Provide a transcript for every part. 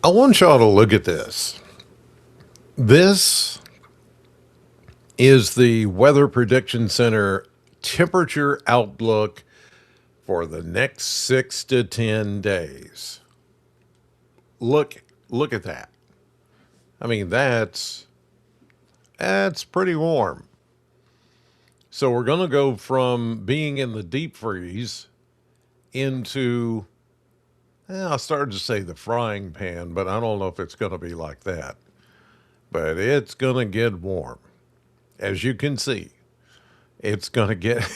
I want y'all to look at this. This is the Weather Prediction Center temperature outlook for the next 6 to 10 days. Look at that. I mean, that's pretty warm. So we're going to go from being in the deep freeze into, I started to say the frying pan, but I don't know if it's going to be like that. But it's going to get warm. As you can see, it's going to get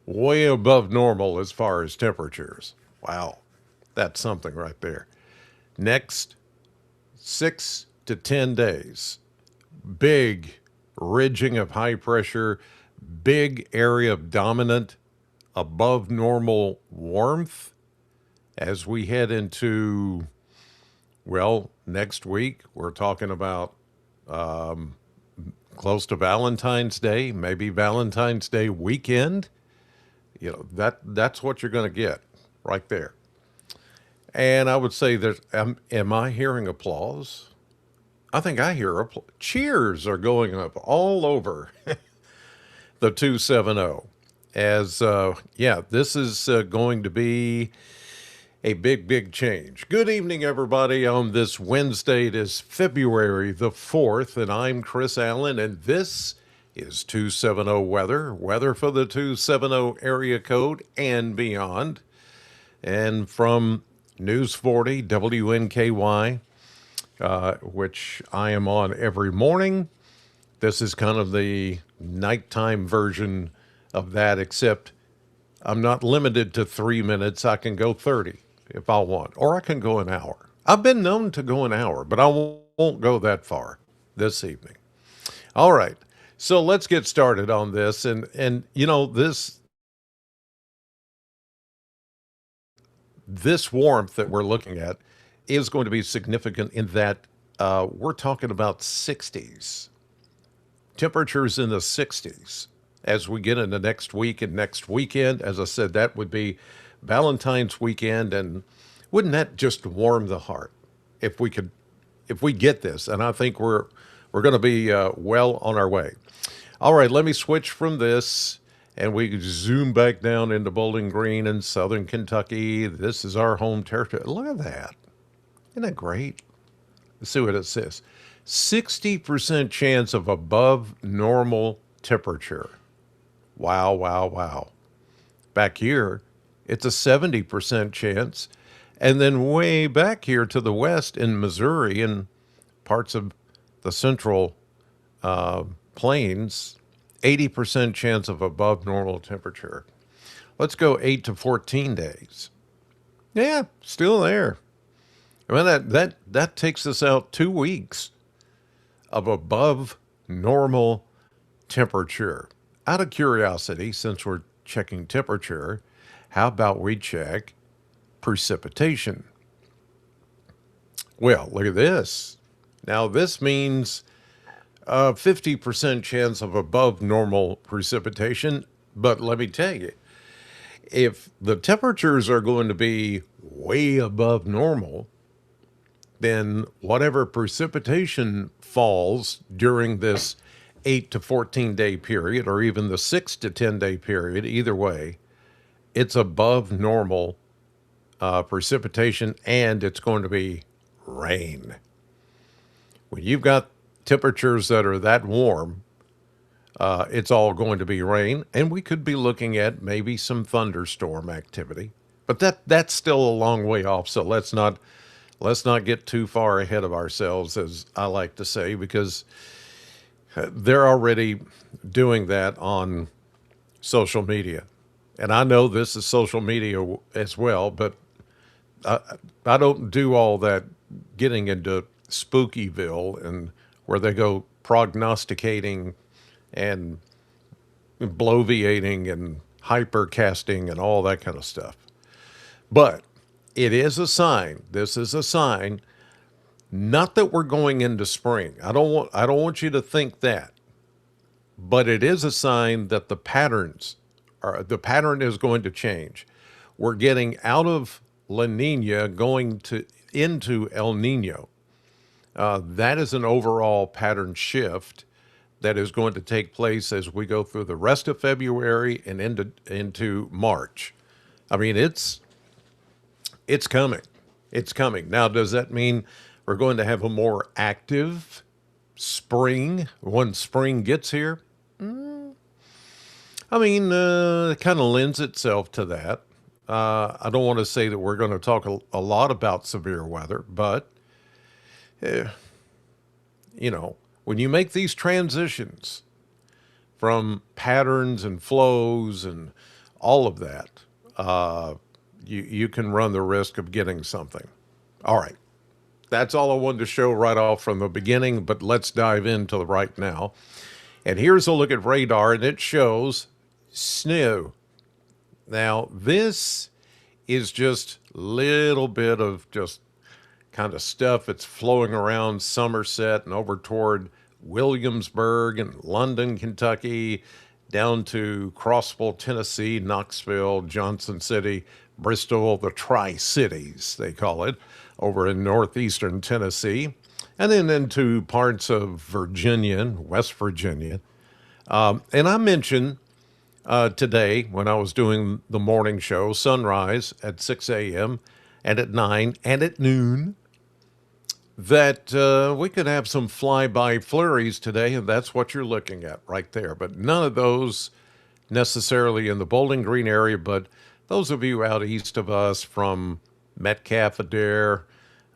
way above normal as far as temperatures. Wow, that's something right there. Next 6 to 10 days, big ridging of high pressure, big area of dominant above normal warmth as we head into, well, next week. We're talking about close to Valentine's Day, maybe Valentine's Day weekend. That's what you're going to get right there. And I would say there's, am I hearing applause? I think I hear cheers are going up all over the 270. As yeah, this is going to be a big change. Good evening, everybody. On this Wednesday, it is February the 4th, and I'm Chris Allen, and this is 270 weather for the 270 area code and beyond. And from News 40 WNKY, which I am on every morning. This is kind of the nighttime version of that, except I'm not limited to 3 minutes. I can go 30 if I want, or I can go an hour. I've been known to go an hour, but I won't go that far this evening. All right. So let's get started on this. And this warmth that we're looking at is going to be significant in that we're talking about 60s, temperatures in the 60s as we get into next week and next weekend. As I said, that would be Valentine's weekend, and wouldn't that just warm the heart if we get this? And I think we're going to be well on our way. All right, let me switch from this, and we zoom back down into Bowling Green in southern Kentucky. This is our home territory. Look at that. Isn't that great? Let's see what it says. 60% chance of above normal temperature. Wow. Back here, it's a 70% chance. And then way back here to the west in Missouri and parts of the central plains, 80% chance of above normal temperature. Let's go 8 to 14 days. Yeah, still there. Well, that takes us out 2 weeks of above normal temperature. Out of curiosity, since we're checking temperature, how about we check precipitation? Well, look at this. Now, this means a 50% chance of above normal precipitation. But let me tell you, if the temperatures are going to be way above normal, then whatever precipitation falls during this 8 to 14 day period, or even the 6 to 10 day period, either way, it's above normal precipitation, and it's going to be rain. When you've got temperatures that are that warm, it's all going to be rain, and we could be looking at maybe some thunderstorm activity. But that's still a long way off, so let's not get too far ahead of ourselves, as I like to say, because they're already doing that on social media. And I know this is social media as well, but I don't do all that getting into Spookyville and where they go prognosticating and bloviating and hypercasting and all that kind of stuff. But it is a sign. This is a sign. Not that we're going into spring. I don't want you to think that. But it is a sign that the pattern is going to change. We're getting out of La Nina, going to into El Nino. That is an overall pattern shift that is going to take place as we go through the rest of February and into March. I mean, it's coming. It's coming. Now, does that mean we're going to have a more active spring when spring gets here? I mean, it kind of lends itself to that. I don't want to say that we're going to talk a lot about severe weather, but, eh, when you make these transitions from patterns and flows and all of that, you can run the risk of getting something. All right. That's all I wanted to show right off from the beginning, but let's dive into the right now. And here's a look at radar, and it shows snow. Now, this is just a little bit of just kind of stuff that's flowing around Somerset and over toward Williamsburg and London, Kentucky, down to Crossville, Tennessee, Knoxville, Johnson City, Bristol, the Tri-Cities, they call it, over in northeastern Tennessee, and then into parts of Virginia and West Virginia. And I mentioned today when I was doing the morning show, sunrise at 6 a.m. and at 9 and at noon, that we could have some flyby flurries today, and that's what you're looking at right there. But none of those necessarily in the Bowling Green area, but those of you out east of us from Metcalfe, Adair,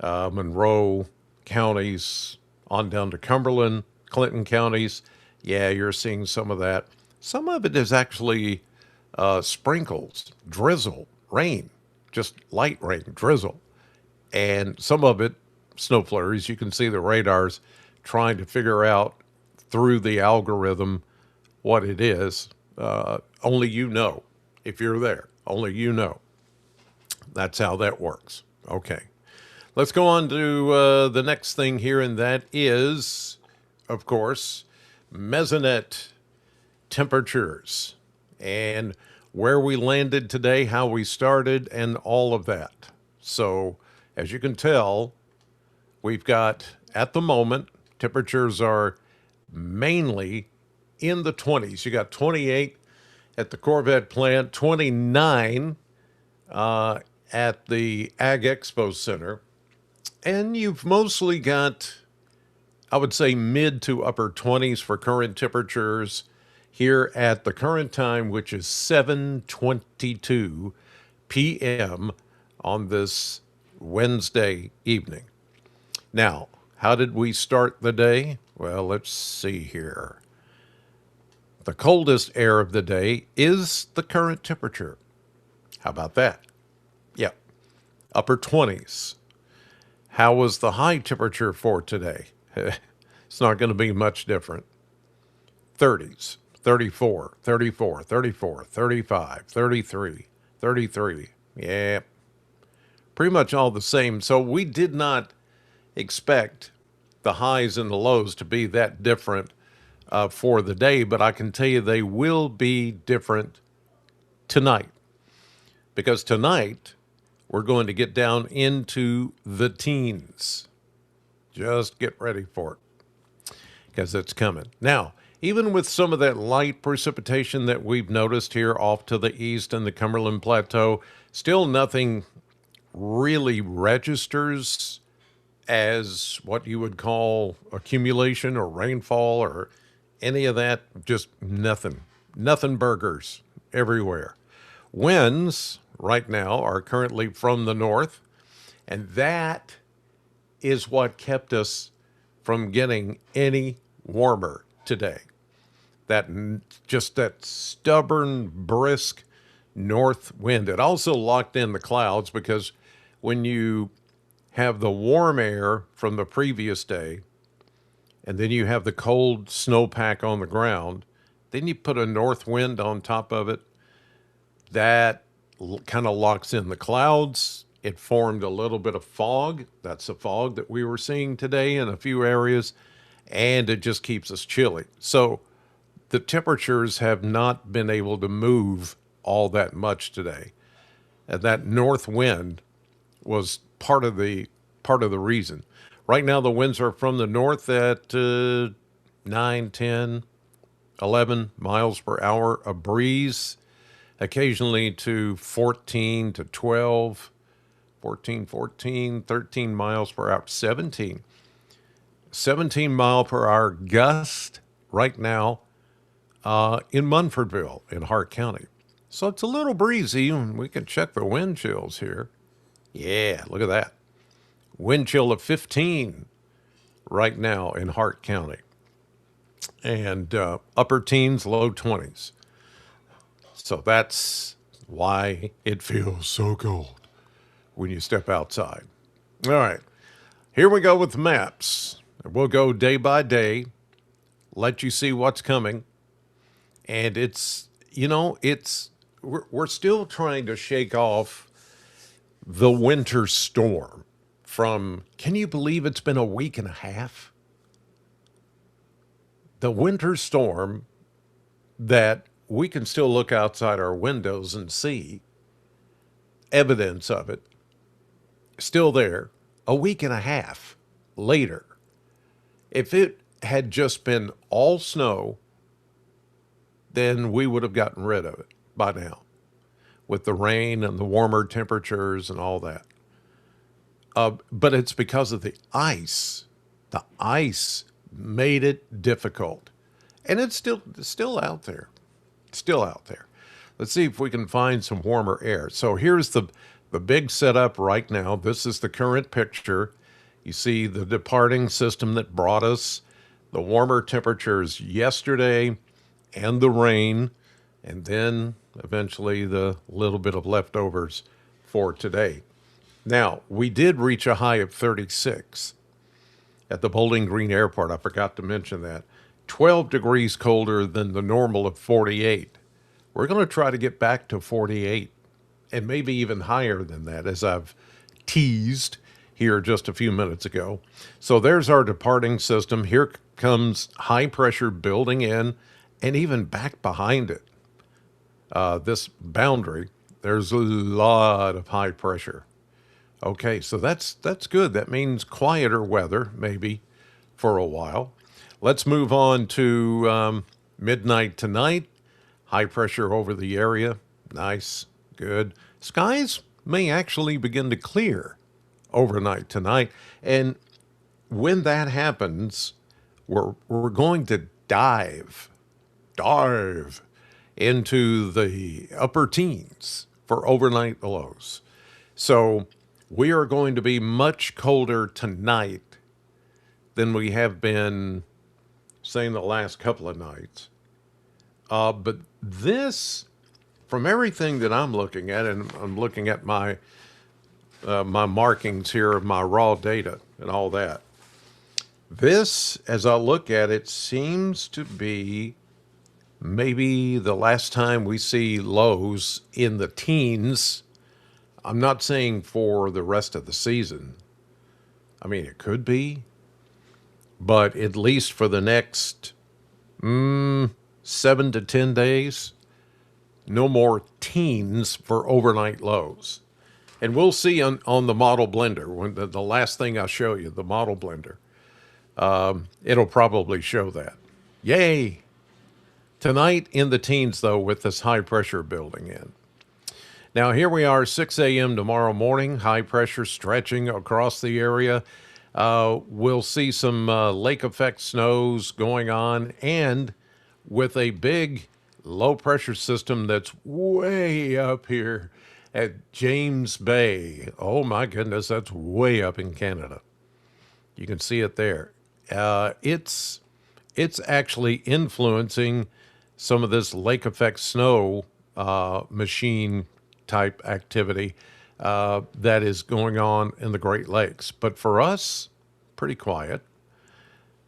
Monroe counties, on down to Cumberland, Clinton counties, yeah, you're seeing some of that. Some of it is actually sprinkles, drizzle, rain, just light rain, drizzle. And some of it, snow flurries. You can see the radars trying to figure out through the algorithm what it is. Only you know if you're there. Only you know. That's how that works. Okay. Let's go on to the next thing here, and that is, of course, mesonet temperatures and where we landed today, how we started, and all of that. So, as you can tell, we've got, at the moment, temperatures are mainly in the 20s. You got 28 at the Corvette plant, 29 at the Ag Expo Center, and you've mostly got, I would say, mid to upper 20s for current temperatures here at the current time, which is 7:22 p.m. on this Wednesday evening. Now, how did we start the day? Well, let's see here. The coldest air of the day is the current temperature. How about that? Yeah, upper 20s. How was the high temperature for today? It's not going to be much different. 30s, 34, 34, 34, 35, 33, 33. Yeah, pretty much all the same. So we did not expect the highs and the lows to be that different for the day, but I can tell you they will be different tonight, because tonight we're going to get down into the teens. Just get ready for it, because it's coming. Now, even with some of that light precipitation that we've noticed here off to the east in the Cumberland Plateau, still nothing really registers as what you would call accumulation or rainfall or any of that. Just nothing. Nothing burgers everywhere. Winds right now are currently from the north, and that is what kept us from getting any warmer today. Just that stubborn, brisk north wind. It also locked in the clouds, because when you have the warm air from the previous day, and then you have the cold snowpack on the ground, then you put a north wind on top of it, that kind of locks in the clouds. It formed a little bit of fog. That's the fog that we were seeing today in a few areas, and it just keeps us chilly. So the temperatures have not been able to move all that much today. And that north wind was part of the part of the reason. Right now, the winds are from the north at 9, 10, 11 miles per hour, a breeze occasionally to 14 to 12, 14, 14, 13 miles per hour, 17 mile per hour gust right now in Munfordville in Hart County. So it's a little breezy, and we can check the wind chills here. Yeah, look at that. Wind chill of 15 right now in Hart County. And upper teens, low 20s. So that's why it feels so cold when you step outside. All right, here we go with the maps. We'll go day by day, let you see what's coming. And we're still trying to shake off the winter storm from, can you believe it's been a week and a half? The winter storm that we can still look outside our windows and see evidence of it still there a week and a half later. If it had just been all snow, then we would have gotten rid of it by now with the rain and the warmer temperatures and all that. But it's because of the ice. The ice made it difficult. And it's still out there. Still out there. Let's see if we can find some warmer air. So here's the big setup right now. This is the current picture. You see the departing system that brought us the warmer temperatures yesterday and the rain, and then eventually the little bit of leftovers for today. Now, we did reach a high of 36 at the Bowling Green Airport. I forgot to mention that. 12 degrees colder than the normal of 48. We're going to try to get back to 48 and maybe even higher than that, as I've teased here just a few minutes ago. So there's our departing system. Here comes high pressure building in and even back behind it. This boundary, there's a lot of high pressure. Okay, so that's good. That means quieter weather, maybe, for a while. Let's move on to midnight tonight. High pressure over the area. Nice, good. Skies may actually begin to clear overnight tonight. And when that happens, we're going to dive into the upper teens for overnight lows. So we are going to be much colder tonight than we have been, say, in the last couple of nights. But this, from everything that I'm looking at, and I'm looking at my markings here of my raw data and all that, this, as I look at it, seems to be maybe the last time we see lows in the teens. I'm not saying for the rest of the season. I mean, it could be, but at least for the next 7 to 10 days, no more teens for overnight lows. And we'll see on the model blender, when the last thing I show you, the model blender, it'll probably show that. Yay! Tonight in the teens, though, with this high pressure building in. Now, here we are, 6 a.m. tomorrow morning, high pressure stretching across the area. We'll see some lake effect snows going on, and with a big low pressure system that's way up here at James Bay. Oh my goodness, that's way up in Canada. You can see it there. It's actually influencing some of this lake effect snow machine type activity that is going on in the Great Lakes. But for us, pretty quiet.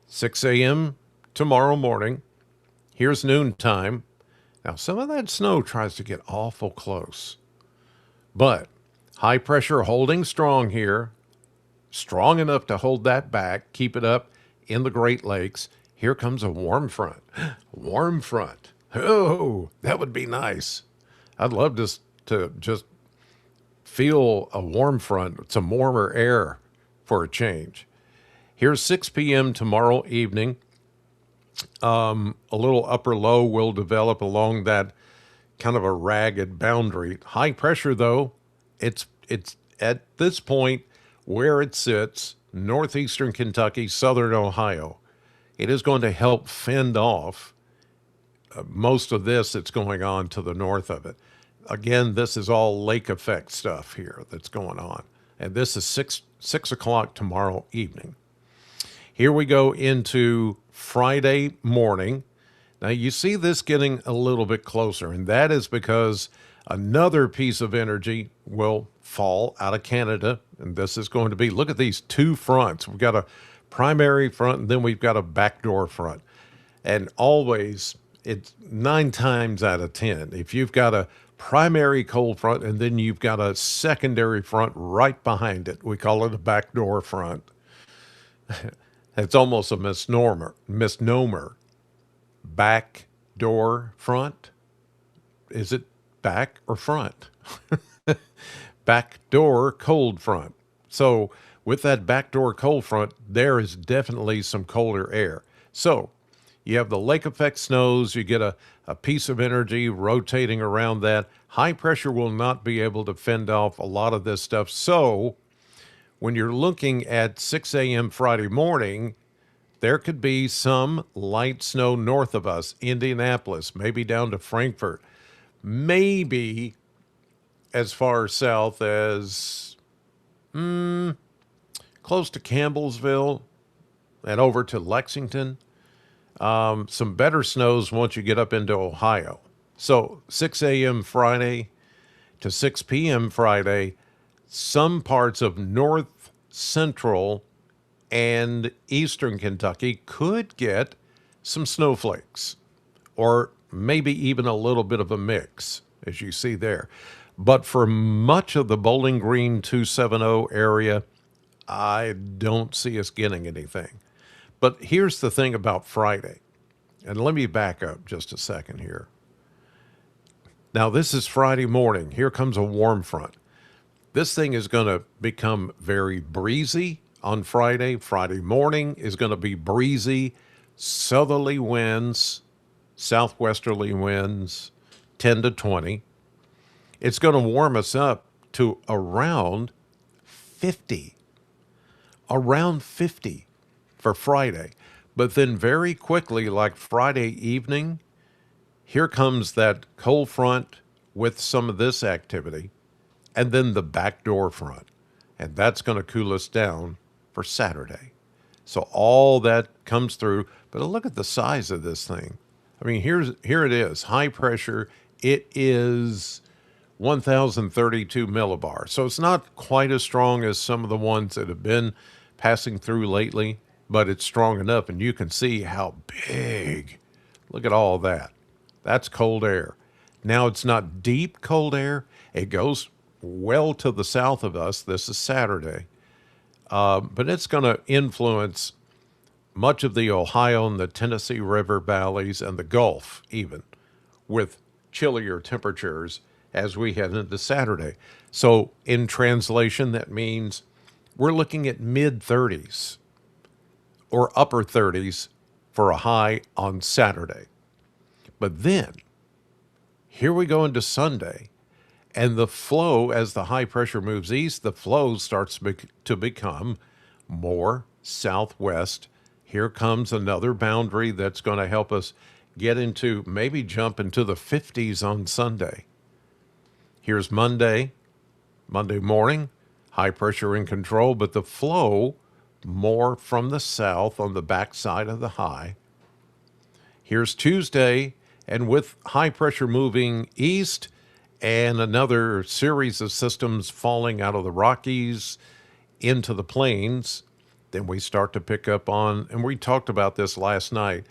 6 a.m. tomorrow morning. Here's noontime. Now, some of that snow tries to get awful close. But high pressure holding strong here, strong enough to hold that back, keep it up in the Great Lakes. Here comes a warm front. Warm front. Oh, that would be nice. I'd love to just feel a warm front, some warmer air for a change. Here's 6 p.m. tomorrow evening. A little upper low will develop along that kind of a ragged boundary. High pressure, though, it's at this point where it sits, northeastern Kentucky, southern Ohio. It is going to help fend off most of this that's going on to the north of it. Again, this is all lake effect stuff here that's going on. And this is 6 o'clock tomorrow evening. Here we go into Friday morning. Now you see this getting a little bit closer, and that is because another piece of energy will fall out of Canada. And this is going to be, look at these two fronts. We've got a primary front, and then we've got a backdoor front. And always, it's 9 times out of 10, if you've got a primary cold front and then you've got a secondary front right behind it, we call it a backdoor front. It's almost a misnomer. Back door front. Is it back or front? Back door cold front. So with that backdoor cold front, there is definitely some colder air. So you have the lake effect snows, you get a piece of energy rotating around that. High pressure will not be able to fend off a lot of this stuff. So when you're looking at 6 a.m. Friday morning, there could be some light snow north of us, Indianapolis, maybe down to Frankfort, maybe as far south as close to Campbellsville and over to Lexington. Some better snows once you get up into Ohio. So 6 a.m. Friday to 6 p.m. Friday, some parts of north central and eastern Kentucky could get some snowflakes, or maybe even a little bit of a mix, as you see there. But for much of the Bowling Green 270 area, I don't see us getting anything. But here's the thing about Friday, and let me back up just a second here. Now, this is Friday morning. Here comes a warm front. This thing is going to become very breezy on Friday. Friday morning is going to be breezy, southerly winds, southwesterly winds, 10 to 20. It's going to warm us up to around 50. Around 50 for Friday. But then very quickly, like Friday evening, here comes that cold front with some of this activity, and then the backdoor front. And that's going to cool us down for Saturday. So all that comes through. But look at the size of this thing. I mean, here it is, high pressure. It is 1,032 millibars. So it's not quite as strong as some of the ones that have been passing through lately, but it's strong enough. And you can see how big. Look at all that. That's cold air. Now, it's not deep cold air. It goes well to the south of us. This is Saturday. But it's going to influence much of the Ohio and the Tennessee River valleys and the Gulf even, with chillier temperatures as we head into Saturday. So in translation, that means we're looking at mid-30s or upper 30s for a high on Saturday. But then, here we go into Sunday, and the flow, as the high pressure moves east, the flow starts to become more southwest. Here comes another boundary that's going to help us get into, maybe jump into the 50s on Sunday. Here's Monday morning, high pressure in control, but the flow more from the south on the backside of the high. Here's Tuesday, and with high pressure moving east and another series of systems falling out of the Rockies into the plains, then we start to pick up on, and we talked about this last night,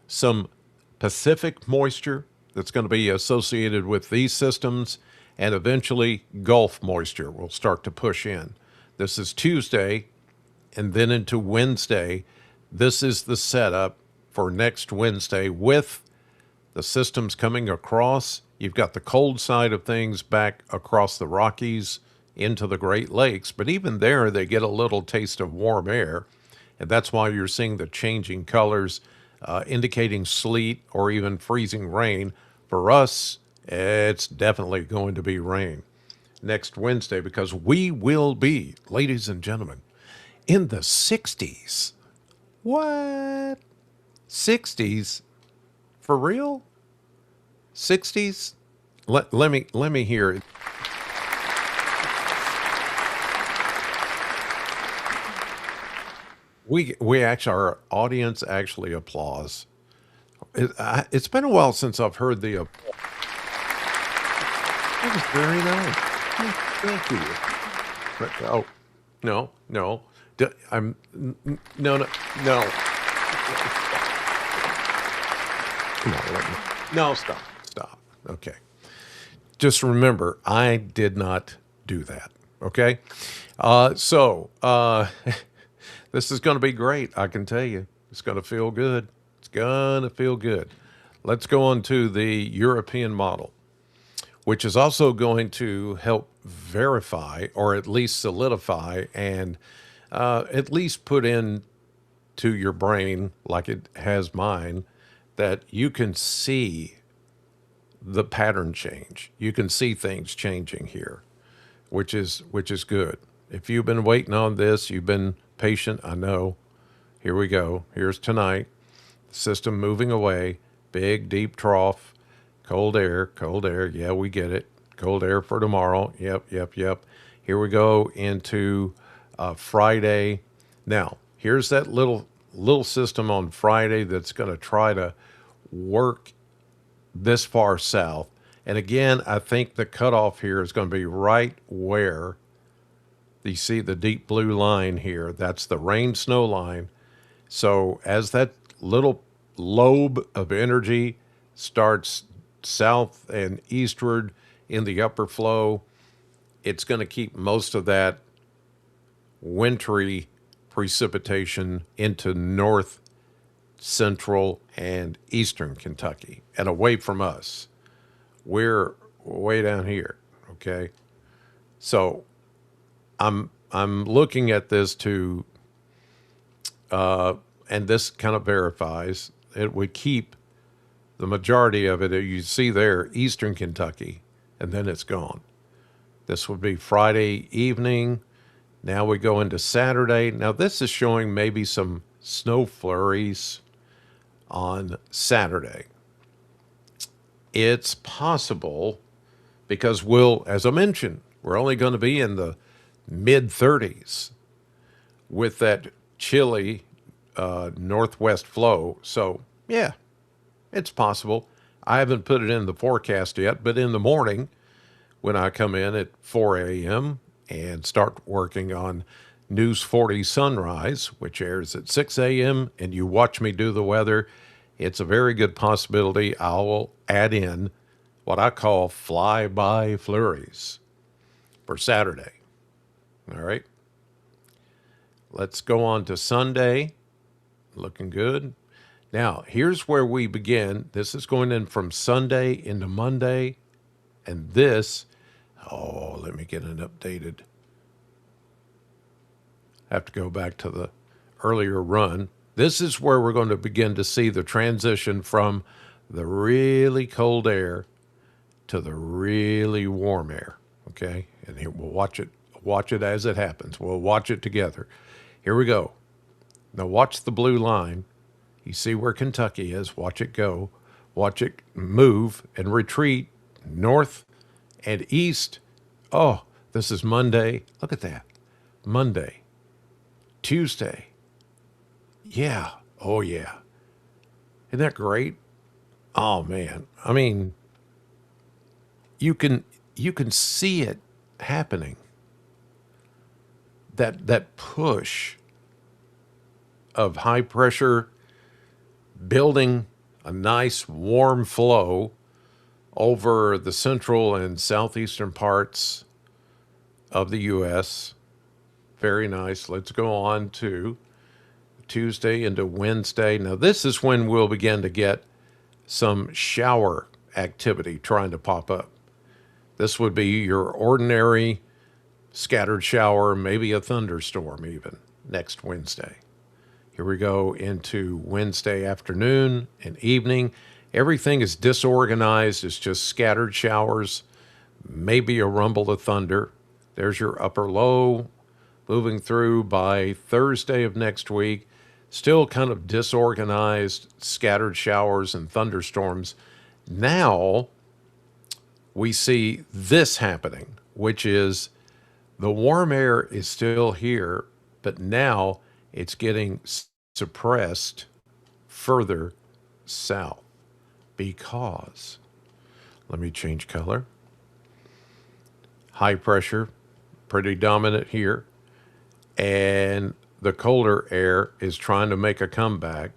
some Pacific moisture that's going to be associated with these systems, and eventually Gulf moisture will start to push in. This is Tuesday, and then into Wednesday. This is the setup for next Wednesday with the systems coming across. You've got the cold side of things back across the Rockies into the Great Lakes. But even there, they get a little taste of warm air. And that's why you're seeing the changing colors, indicating sleet or even freezing rain. For us, it's definitely going to be rain next Wednesday because we will be, ladies and gentlemen, in the 60s. What? 60s? For real? 60s? Let me hear it. We actually, our audience actually applauds. It's been a while since I've heard the that was very nice. Thank you. But, oh, no, no. I'm no, no, no. Come on, no, stop, stop. Okay. Just remember, I did not do that. Okay. This is going to be great. I can tell you. It's going to feel good. It's going to feel good. Let's go on to the European model, which is also going to help verify or at least solidify and at least put in to your brain, like it has mine, that you can see the pattern change. You can see things changing here, which is good. If you've been waiting on this, you've been patient, I know. Here we go. Here's tonight. System moving away. Big deep trough. Cold air, cold air. Yeah, we get it. Cold air for tomorrow. Yep, yep, yep. Here we go into Friday. Now, here's that little system on Friday that's going to try to work this far south. And again, I think the cutoff here is going to be right where you see the deep blue line here. That's the rain snow line. So as that little lobe of energy starts south and eastward in the upper flow, it's going to keep most of that wintry precipitation into north, central, and eastern Kentucky and away from us. We're way down here, okay? So I'm looking at this to and this kind of verifies it would keep the majority of it. You see there, eastern Kentucky, and then it's gone. This would be Friday evening. Now we go into Saturday. Now this is showing maybe some snow flurries on Saturday. It's possible because as I mentioned, we're only going to be in the mid 30s with that chilly northwest flow. So, yeah, it's possible. I haven't put it in the forecast yet, but in the morning when I come in at 4 a.m. and start working on News 40 Sunrise, which airs at 6 a.m., and you watch me do the weather, it's a very good possibility I will add in what I call fly-by flurries for Saturday. All right. Let's go on to Sunday. Looking good. Now, here's where we begin. This is going in from Sunday into Monday. And this, let me get an updated. Have to go back to the earlier run. This is where we're going to begin to see the transition from the really cold air to the really warm air. Okay. And here we'll watch it as it happens. We'll watch it together. Here we go. Now watch the blue line. You see where Kentucky is. Watch it go. Watch it move and retreat north and east. Oh, this is Monday. Look at that. Monday. Tuesday. Yeah. Oh, yeah. Isn't that great? Oh, man. I mean, you can see it happening. That push of high pressure building a nice warm flow over the central and southeastern parts of the U.S. Very nice. Let's go on to Tuesday into Wednesday. Now, this is when we'll begin to get some shower activity trying to pop up. This would be your ordinary Scattered shower, maybe a thunderstorm even next Wednesday. Here we go into Wednesday afternoon and evening. Everything is disorganized. It's just scattered showers, maybe a rumble of thunder. There's your upper low moving through by Thursday of next week. Still kind of disorganized, scattered showers and thunderstorms. Now we see this happening, which is the warm air is still here, but now it's getting suppressed further south because, let me change color. High pressure, pretty dominant here, and the colder air is trying to make a comeback.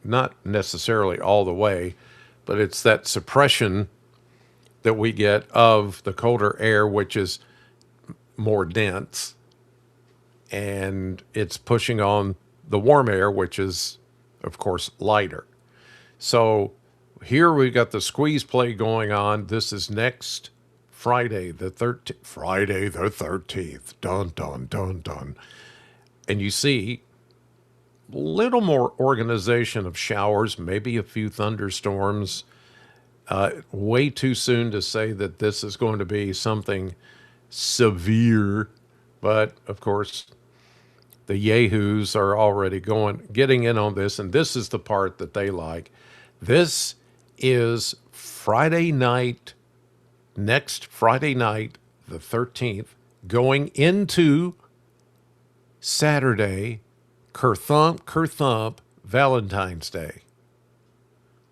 Not necessarily all the way, but it's that suppression that we get of the colder air, which is more dense, and it's pushing on the warm air, which is, of course, lighter. So here we've got the squeeze play going on. This is next Friday the 13th. Friday the 13th. Dun, dun, dun, dun. And you see little more organization of showers, maybe a few thunderstorms. Way too soon to say that this is going to be something severe, but of course, the yahoos are already getting in on this, and this is the part that they like. This is Friday night, next Friday night, the 13th, going into Saturday, kerthump, kerthump, Valentine's Day.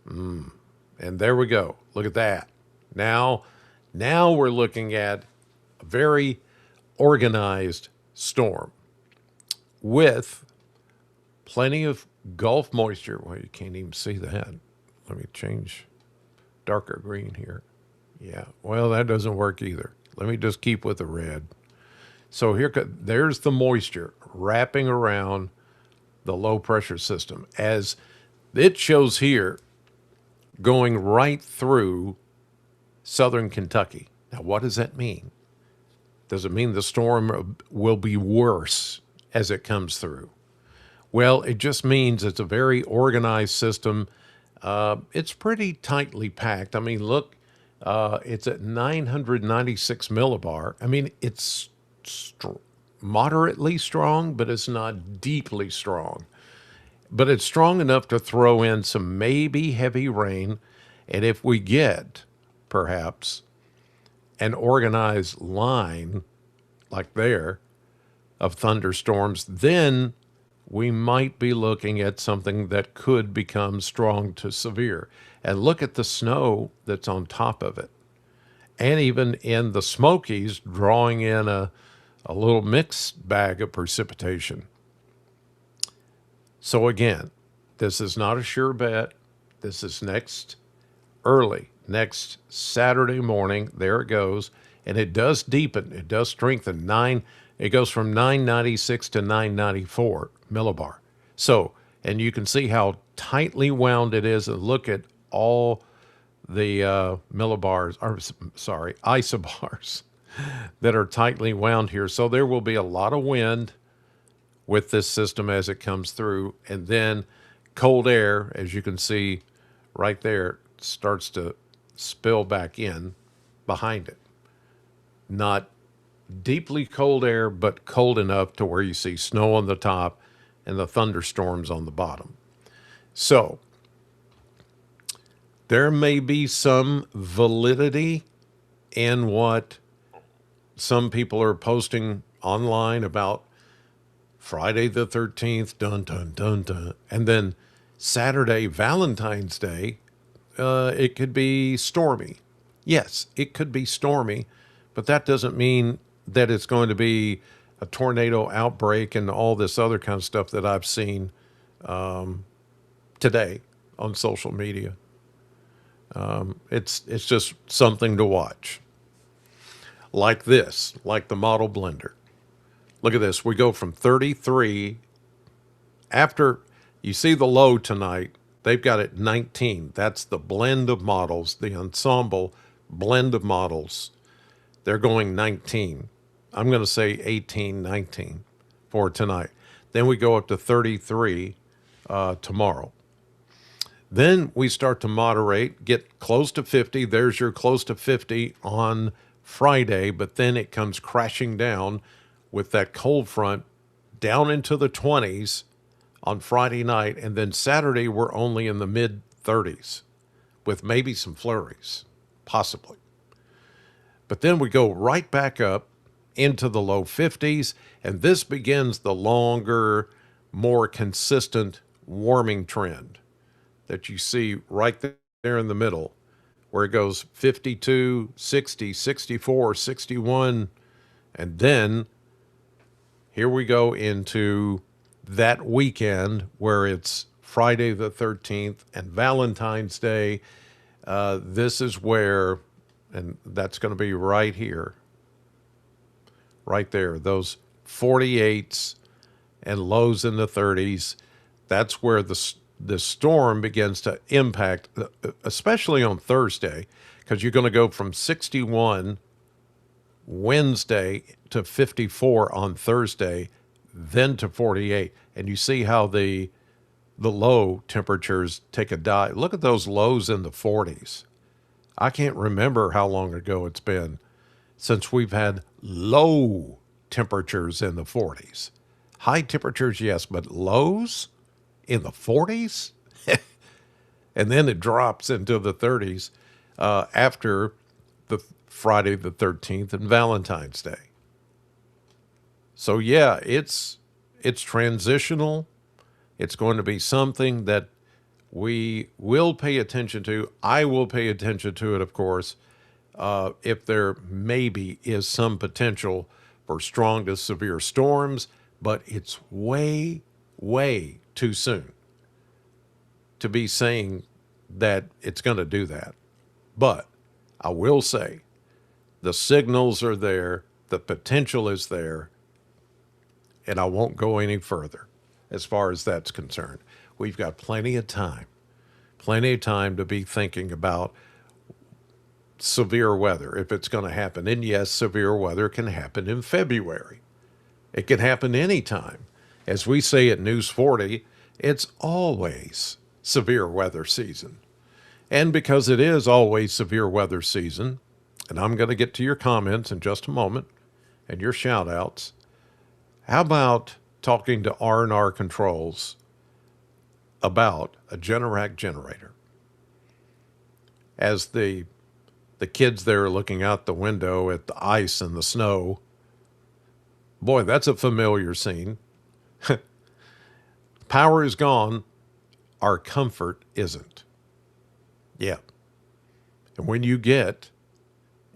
And there we go. Look at that. Now we're looking at a very organized storm with plenty of Gulf moisture. Well, you can't even see that. Let me change darker green here. Yeah, well, that doesn't work either. Let me just keep with the red. So there's the moisture wrapping around the low pressure system, as it shows here, going right through southern Kentucky. Now, what does that mean? Does it mean the storm will be worse as it comes through? Well, it just means it's a very organized system. It's pretty tightly packed. I mean, look, it's at 996 millibar. I mean, it's moderately strong, but it's not deeply strong. But it's strong enough to throw in some maybe heavy rain. And if we get, perhaps, an organized line like there of thunderstorms, then we might be looking at something that could become strong to severe. And look at the snow that's on top of it. And even in the Smokies, drawing in a little mixed bag of precipitation. So again, this is not a sure bet. This is next Saturday morning. There it goes. And it does deepen. It does strengthen. It goes from 996 to 994 millibar. So, and you can see how tightly wound it is. And look at all the isobars that are tightly wound here. So there will be a lot of wind with this system as it comes through. And then cold air, as you can see right there, starts to spill back in behind it. Not deeply cold air, but cold enough to where you see snow on the top and the thunderstorms on the bottom. So there may be some validity in what some people are posting online about Friday the 13th, dun, dun, dun, dun. And then Saturday, Valentine's Day, it could be stormy. Yes, it could be stormy, but that doesn't mean that it's going to be a tornado outbreak and all this other kind of stuff that I've seen today on social media. It's just something to watch. Like this, like the model blender. Look at this. We go from 33 after you see the low tonight. They've got it 19. That's the blend of models, the ensemble blend of models. They're going 19. I'm going to say 18, 19 for tonight. Then we go up to 33 tomorrow. Then we start to moderate, get close to 50. There's your close to 50 on Friday, but then it comes crashing down with that cold front down into the 20s on Friday night. And then Saturday, we're only in the mid 30s with maybe some flurries, possibly. But then we go right back up into the low 50s, and this begins the longer, more consistent warming trend that you see right there in the middle, where it goes 52, 60, 64, 61, and then here we go into that weekend where it's Friday the 13th and Valentine's Day. This is where, and that's going to be right here, right there, those 48s and lows in the 30s. That's where the storm begins to impact, especially on Thursday, because you're going to go from 61 Wednesday to 54 on Thursday, then to 48. And you see how the low temperatures take a dive. Look at those lows in the 40s. I can't remember how long ago it's been since we've had low temperatures in the 40s. High temperatures, yes, but lows in the 40s? And then it drops into the 30s after the Friday the 13th and Valentine's Day. So yeah, it's transitional. It's going to be something that we will pay attention to. I will pay attention to it, of course, if there maybe is some potential for strong to severe storms, but it's way, way too soon to be saying that it's going to do that. But I will say the signals are there, the potential is there, and I won't go any further as far as that's concerned. We've got plenty of time to be thinking about severe weather if it's going to happen. And yes, severe weather can happen in February. It can happen anytime. As we say at News 40, it's always severe weather season. And because it is always severe weather season, and I'm going to get to your comments in just a moment and your shout outs, how about talking to R&R Controls about a Generac generator? As the kids there are looking out the window at the ice and the snow, boy, that's a familiar scene. Power is gone. Our comfort isn't. Yeah. And when you get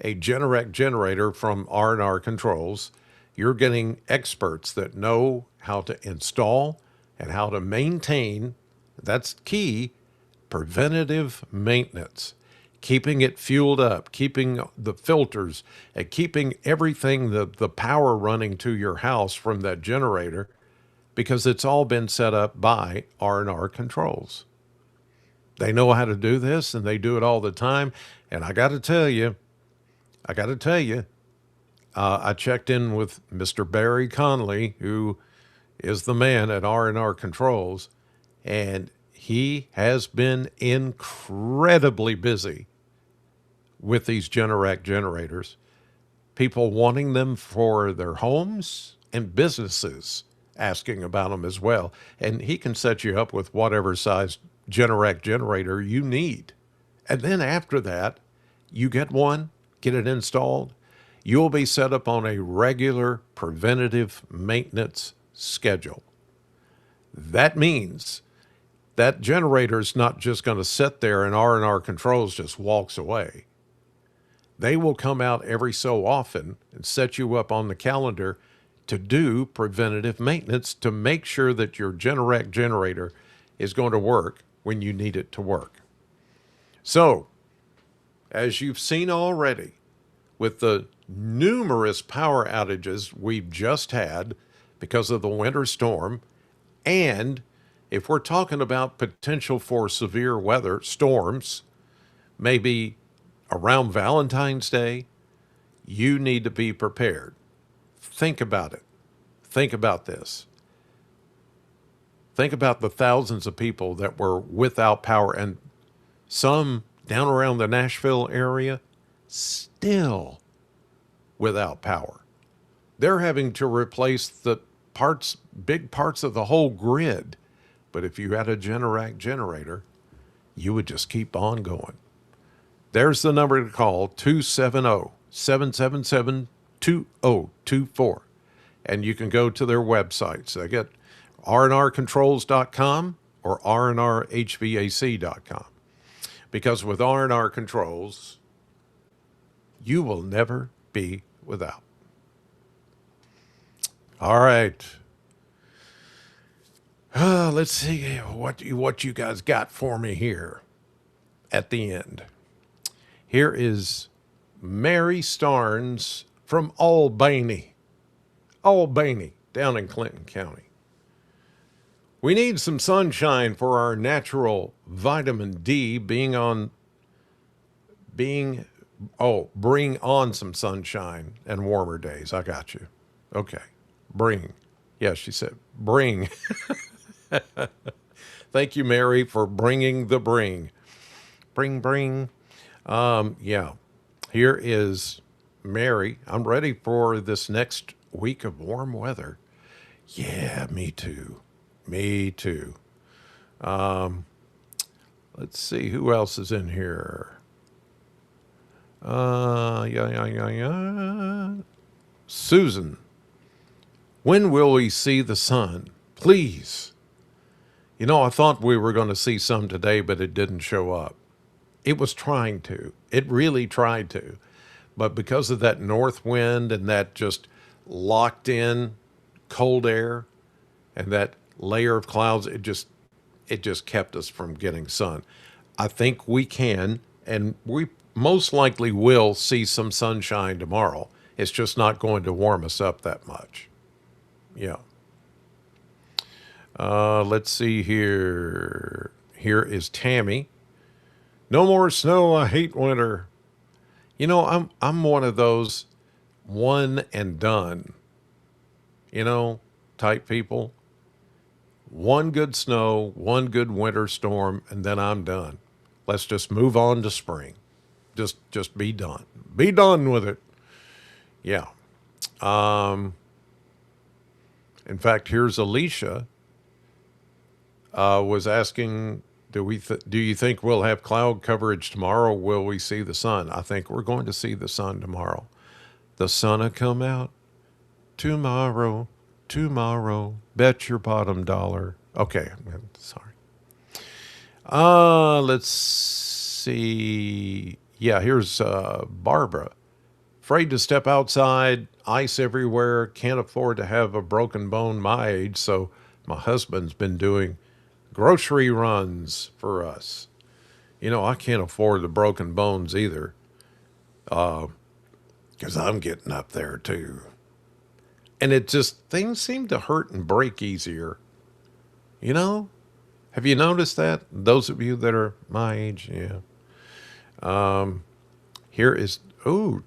a Generac generator from R&R Controls, you're getting experts that know how to install and how to maintain, that's key, preventative maintenance, keeping it fueled up, keeping the filters, and keeping everything, the power running to your house from that generator, because it's all been set up by R&R Controls. They know how to do this, and they do it all the time. And I got to tell you, I checked in with Mr. Barry Conley, who is the man at R&R Controls, and he has been incredibly busy with these Generac generators, people wanting them for their homes and businesses asking about them as well. And he can set you up with whatever size Generac generator you need. And then after that, you get one, get it installed, you'll be set up on a regular preventative maintenance schedule. That means that generator is not just going to sit there and R&R Controls just walks away. They will come out every so often and set you up on the calendar to do preventative maintenance to make sure that your Generac generator is going to work when you need it to work. So, as you've seen already, with the numerous power outages we've just had because of the winter storm, and if we're talking about potential for severe weather storms, maybe around Valentine's Day, you need to be prepared. think about it. Think about this. Think about the thousands of people that were without power, and some down around the Nashville area still without power. They're having to replace the big parts of the whole grid. But if you had a Generac generator, you would just keep on going. There's the number to call, 270-777-2024. And you can go to their websites. They get rnrcontrols.com or rnrhvac.com. Because with R&R Controls, you will never be without. All right. Let's see what you guys got for me here at the end. Here is Mary Starnes from Albany, down in Clinton County. We need some sunshine for our natural vitamin D. Bring on some sunshine and warmer days. I got you. Okay. Bring. Yeah, she said, bring. Thank you, Mary, for bringing the bring. Bring. Yeah. Here is Mary. I'm ready for this next week of warm weather. Yeah, me too. Me too. Let's see who else is in here. Yeah. Susan, when will we see the sun? Please. You know, I thought we were going to see some today, but it didn't show up. It was trying to. It really tried to. But because of that north wind and that just locked in cold air and that layer of clouds, it just kept us from getting sun. I think we can, and we most likely will see some sunshine tomorrow. It's just not going to warm us up that much. Yeah. Let's see here. Here is Tammy. No more snow. I hate winter. You know, I'm one of those one and done, type people. One good snow, one good winter storm, and then I'm done. Let's just move on to spring. Just be done. Be done with it. Yeah. In fact, here's Alicia. Was asking, do you think we'll have cloud coverage tomorrow? Will we see the sun? I think we're going to see the sun tomorrow. The sun will come out tomorrow. Bet your bottom dollar. Okay, sorry. Let's see. Yeah, here's Barbara. Afraid to step outside, ice everywhere, can't afford to have a broken bone my age, so my husband's been doing grocery runs for us. I can't afford the broken bones either, because I'm getting up there too. And things seem to hurt and break easier. Have you noticed that? Those of you that are my age, yeah. Here is,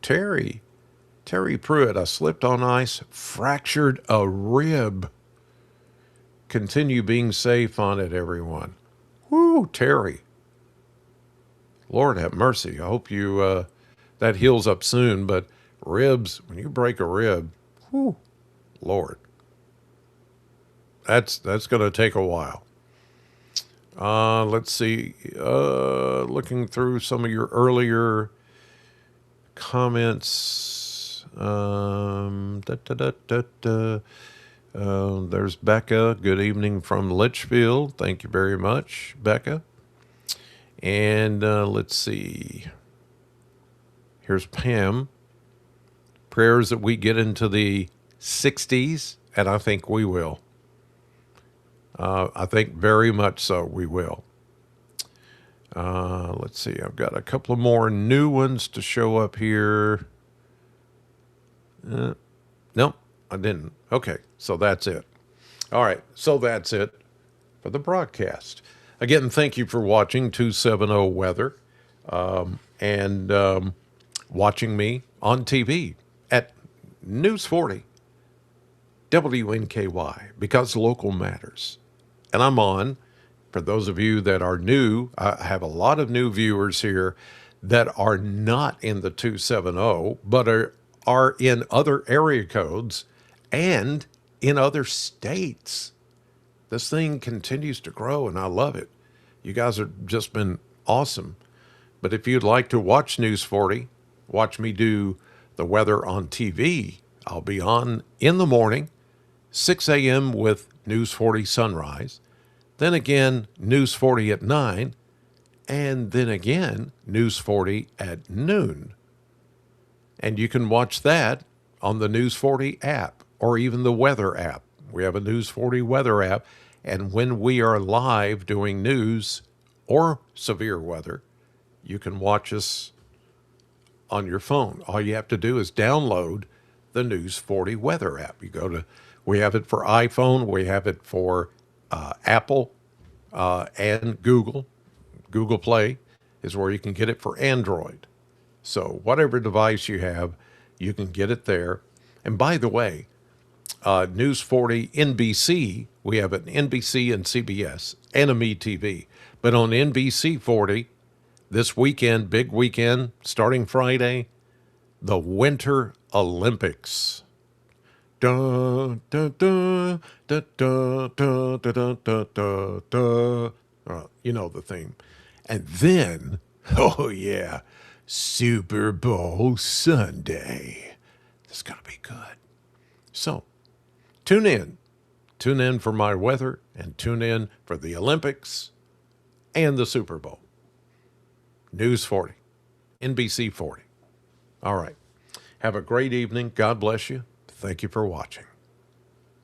Terry Pruitt. I slipped on ice, fractured a rib. Continue being safe on it, everyone. Woo, Terry. Lord have mercy. I hope you that heals up soon. But ribs, when you break a rib, whoo, Lord, that's going to take a while. Let's see. Looking through some of your earlier comments. There's Becca. Good evening from Litchfield. Thank you very much, Becca. And let's see. Here's Pam. Prayers that we get into the 60s, and I think we will. I think very much so we will. Let's see. I've got a couple of more new ones to show up here. Nope, I didn't. Okay, so that's it. All right, so that's it for the broadcast. Again, thank you for watching 270 Weather and watching me on TV at News 40 WNKY, because local matters. And I'm on. For those of you that are new, I have a lot of new viewers here that are not in the 270, but are in other area codes and in other states. This thing continues to grow, and I love it. You guys have just been awesome. But if you'd like to watch News 40, watch me do the weather on TV, I'll be on in the morning, 6 a.m. with News 40 Sunrise, then again News 40 at 9, and then again News 40 at noon. And you can watch that on the News 40 app or even the weather app. We have a News 40 weather app, and when we are live doing news or severe weather, you can watch us on your phone. All you have to do is download the News 40 weather app. We have it for iPhone, we have it for Apple and Google. Google Play is where you can get it for Android. So whatever device you have, you can get it there. And by the way, News 40 NBC, we have an NBC and CBS and a MeTV. But on NBC 40, this weekend, big weekend, starting Friday, the Winter Olympics. Dun, dun, dun, dun, dun, dun, dun, dun, dun, dun. You know the theme. And then, oh yeah, Super Bowl Sunday. It's going to be good. So, tune in. Tune in for my weather and tune in for the Olympics and the Super Bowl. News 40, NBC 40. All right. Have a great evening. God bless you. Thank you for watching.